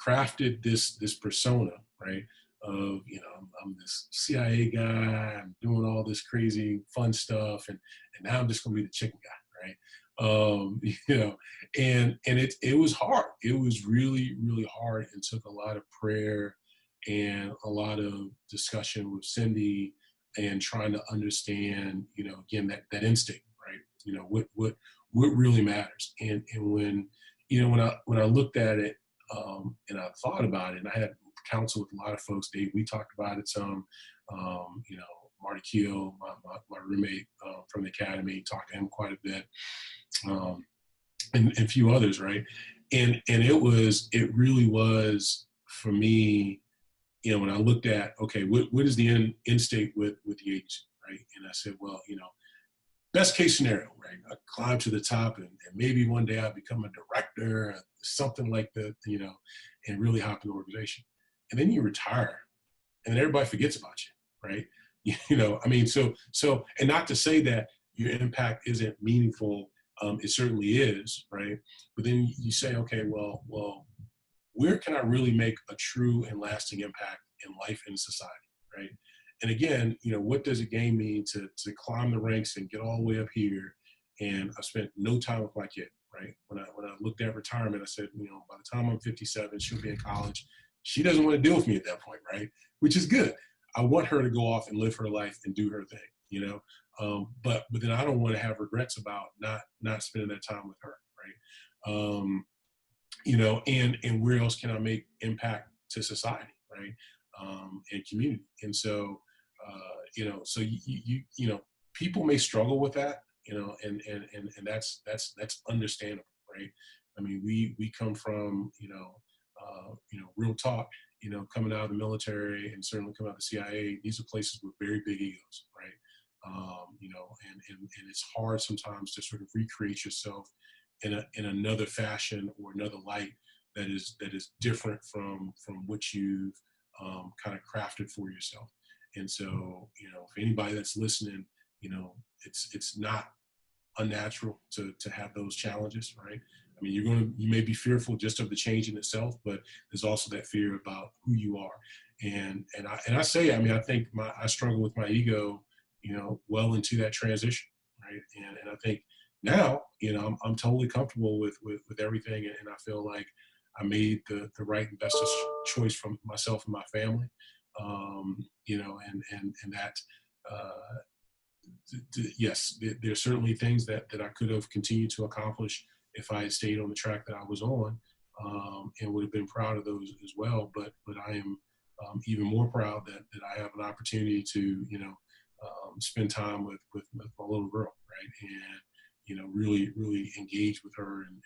crafted this persona, right? Of, you know, I'm this CIA guy, I'm doing all this crazy fun stuff, and now I'm just gonna be the chicken guy, right? You know, and it was hard. It was really, really hard, and took a lot of prayer and a lot of discussion with Cindy and trying to understand, you know, again, that instinct, right? You know, what really matters. And when, you know, when I looked at it, and I thought about it, and I had counsel with a lot of folks, Dave, we talked about it some, you know, Marty Keel, my roommate from the academy, talked to him quite a bit, and a few others, right? And it really was for me, when I looked at, okay, what is the end state with the agency, right? And I said, well, best case scenario, right? I climb to the top and maybe one day I become a director or something like that, and really hop in the organization. And then you retire and then everybody forgets about you, right? So, and not to say that your impact isn't meaningful. It certainly is, right? But then you say, okay, well, where can I really make a true and lasting impact in life and society, right? And again, what does a game mean to climb the ranks and get all the way up here? And I spent no time with my kid, right? When I looked at retirement, I said, by the time I'm 57, she'll be in college. She doesn't want to deal with me at that point, right? Which is good. I want her to go off and live her life and do her thing, but then I don't want to have regrets about not spending that time with her, right? And where else can I make impact to society, right? And community. And so, so people may struggle with that, and that's understandable, right? I mean, we come from, real talk, coming out of the military and certainly coming out of the CIA, these are places with very big egos, right? And it's hard sometimes to sort of recreate yourself in another fashion or another light that is different from what you've kind of crafted for yourself. And so, for anybody that's listening, it's not unnatural to have those challenges, right? I mean, you may be fearful just of the change in itself, but there's also that fear about who you are. And I say, I think I struggle with my ego, well into that transition, right? And I think now, I'm totally comfortable with everything, and I feel like I made the right and best choice for myself and my family, and that. Yes, there's certainly things that I could have continued to accomplish if I had stayed on the track that I was on, and would have been proud of those as well. But I am even more proud that I have an opportunity to spend time with my little girl, right, and really engage with her and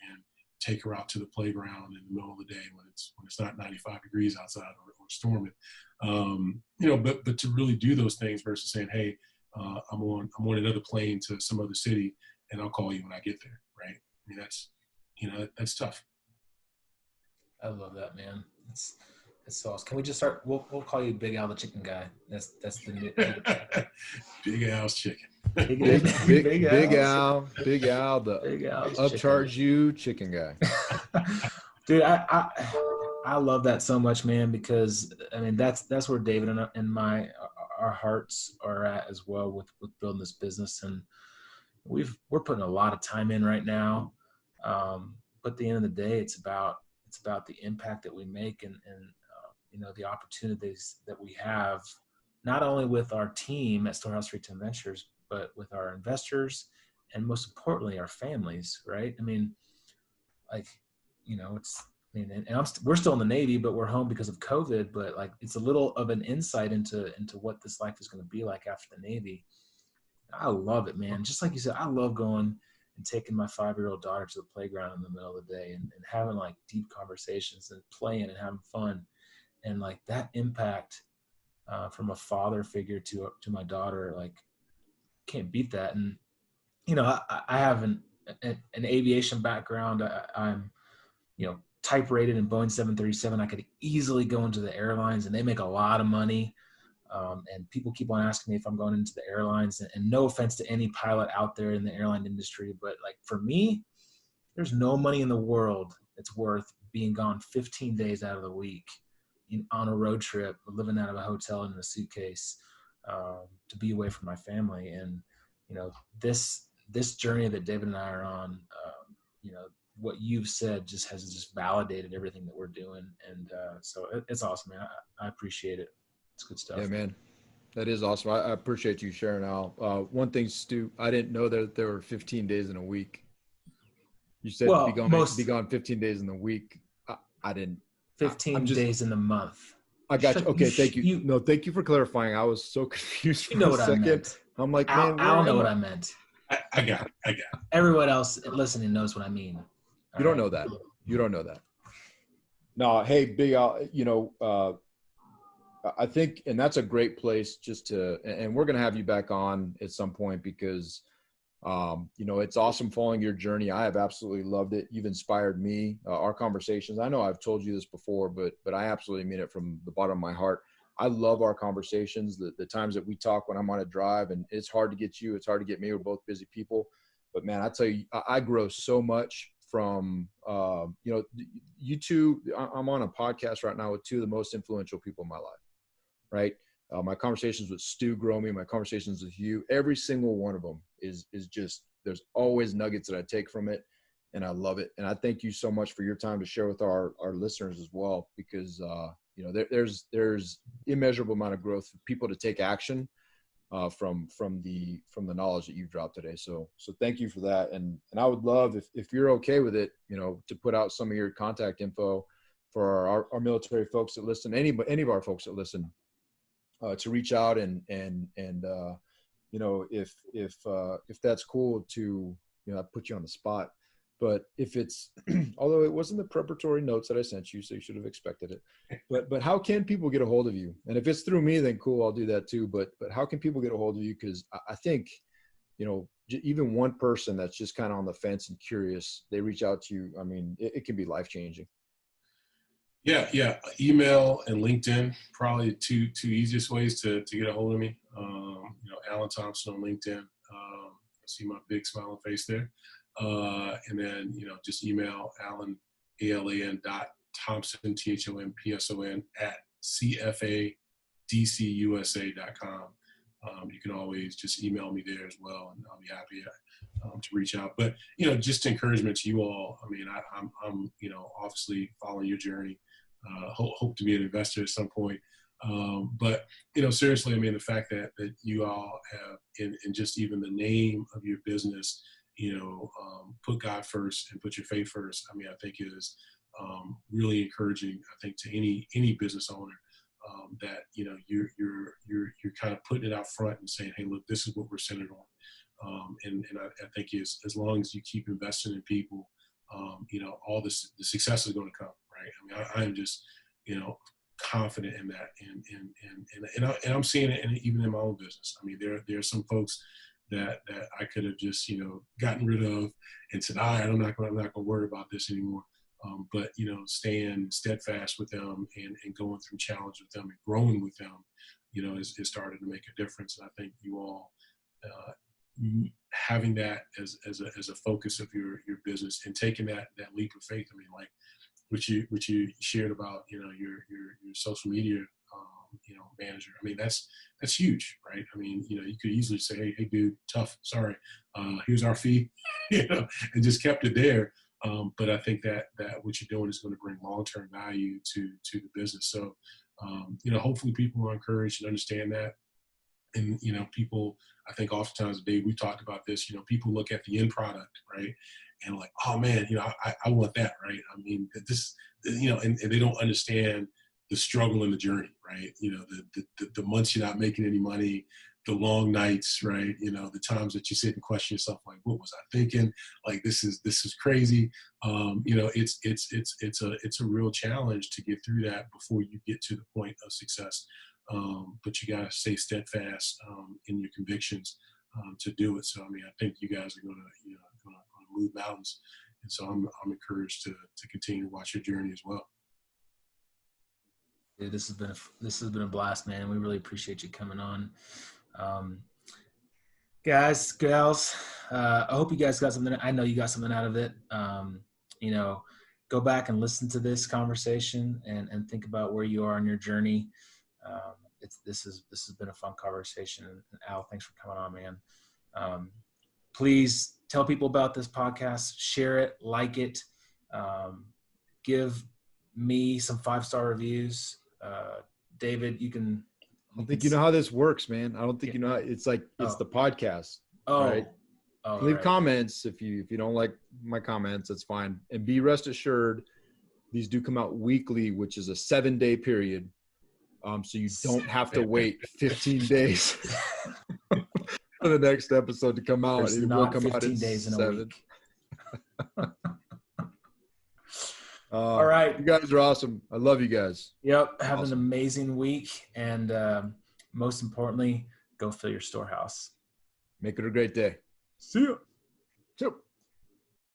take her out to the playground in the middle of the day when it's not 95 degrees outside or storming, but to really do those things versus saying, hey, I'm on another plane to some other city and I'll call you when I get there, right? I mean, that's tough. I love that, man. It's sauce. Can we just start? We'll call you Big Al the Chicken Guy. That's the new Big Al's Chicken. Big Al, the upcharge you chicken guy. Dude, I love that so much, man, because I mean that's where David and our hearts are at as well with building this business, and we're putting a lot of time in right now. But at the end of the day, it's about the impact that we make and the opportunities that we have, not only with our team at Storehouse Retail Ventures, but with our investors and most importantly, our families, right? I mean, we're still in the Navy, but we're home because of COVID, but like, it's a little of an insight into what this life is going to be like after the Navy. I love it, man. Just like you said, I love going and taking my 5-year-old daughter to the playground in the middle of the day and having like deep conversations and playing and having fun. And like that impact from a father figure to my daughter, like can't beat that. And, I have an aviation background. I'm, type rated in Boeing 737. I could easily go into the airlines and they make a lot of money. And people keep on asking me if I'm going into the airlines, and no offense to any pilot out there in the airline industry, but like for me, there's no money in the world that's worth being gone 15 days out of the week on a road trip, living out of a hotel in a suitcase, to be away from my family. And, this journey that David and I are on, what you've said has validated everything that we're doing. And so it's awesome, man. I appreciate it. It's good stuff. Yeah, man. That is awesome. I appreciate you sharing, Al. One thing, Stu, I didn't know that there were 15 days in a week. You said be gone 15 days in the week. I didn't. 15 days in the month. I got you. Okay, thank you. No, thank you for clarifying. I was so confused for a second. Meant. I'm like, man, I'll know what I meant. I got it. Everyone else listening knows what I mean. You don't know that. You don't know that. No, hey, Big Al, I think, and that's a great place just to, and we're going to have you back on at some point because, it's awesome following your journey. I have absolutely loved it. You've inspired me, our conversations. I know I've told you this before, but I absolutely mean it from the bottom of my heart. I love our conversations, the times that we talk when I'm on a drive, and it's hard to get you. It's hard to get me. We're both busy people, but man, I tell you, I grow so much from, you two. I'm on a podcast right now with two of the most influential people in my life, right? My conversations with Stu grow me. My conversations with you, every single one of them is just, there's always nuggets that I take from it, and I love it. And I thank you so much for your time to share with our listeners as well, because there's immeasurable amount of growth for people to take action from the knowledge that you've dropped today. So thank you for that. And I would love, if you're okay with it, to put out some of your contact info for our military folks that listen, any of our folks that listen, to reach out and if that's cool to, I put you on the spot, but if it's, although it wasn't the preparatory notes that I sent you, so you should have expected it, but how can people get a hold of you? And if it's through me, then cool, I'll do that too. But how can people get a hold of you? Cause I think, even one person that's just kind of on the fence and curious, they reach out to you. I mean, it can be life-changing. Yeah. Email and LinkedIn, probably two easiest ways to get a hold of me. Alan Thompson on LinkedIn. See my big smiling face there. And then, just email Alan, ALAN.Thompson, THOMPSON @CFADCUSA.com. You can always just email me there as well, and I'll be happy to reach out. But, just encouragement to you all. I mean, I'm obviously following your journey. Hope to be an investor at some point. But, seriously, I mean, the fact that you all have, in just even the name of your business, put God first and put your faith first, I mean, I think is really encouraging, I think, to any business owner, that, you're kind of putting it out front and saying, hey, look, this is what we're centered on. And I think as long as you keep investing in people, all the success is going to come, right? I mean, I am just, confident in that, and I'm seeing it even in my own business. I mean, there are some folks that I could have just, gotten rid of and said, all right, I'm not going to worry about this anymore. But, staying steadfast with them and going through challenge with them and growing with them, is starting to make a difference. And I think you all, having that as a focus of your business and taking that leap of faith. I mean, like which you shared about, your social media, manager. I mean, that's huge, right? I mean, you could easily say, hey dude, tough, sorry, here's our fee, and just kept it there. But I think that what you're doing is going to bring long-term value to the business. So, hopefully people are encouraged and understand that. And, people, I think oftentimes, Dave, we talked about this, people look at the end product, right? And like, oh man, I want that, right? I mean, this, and they don't understand the struggle in the journey, right? The months you're not making any money, the long nights, right? The times that you sit and question yourself, like, what was I thinking? Like, this is crazy. It's a real challenge to get through that before you get to the point of success. But you got to stay steadfast in your convictions to do it. So, I mean, I think you guys are going to move mountains, and so I'm encouraged to continue to watch your journey as well. Dude, this has been a blast, man. We really appreciate you coming on. Guys, gals, I hope you guys got something. I know you got something out of it. Go back and listen to this conversation and think about where you are on your journey. This has been a fun conversation. And Al, thanks for coming on, man. Please tell people about this podcast, share it, like it, give me some 5-star reviews. David, you can. I don't think you know how this works, man. I don't think you know. It's like it's the podcast. Right? Leave comments if you don't like my comments. That's fine. And be rest assured, these do come out weekly, which is a 7-day period. So you don't have to wait 15 days for the next episode to come out. There's It will not come 15 out days in a 7. week. All right. You guys are awesome. I love you guys. Yep. Have Awesome. an amazing week. And most importantly, go fill your storehouse. Make it a great day. See ya. Ciao.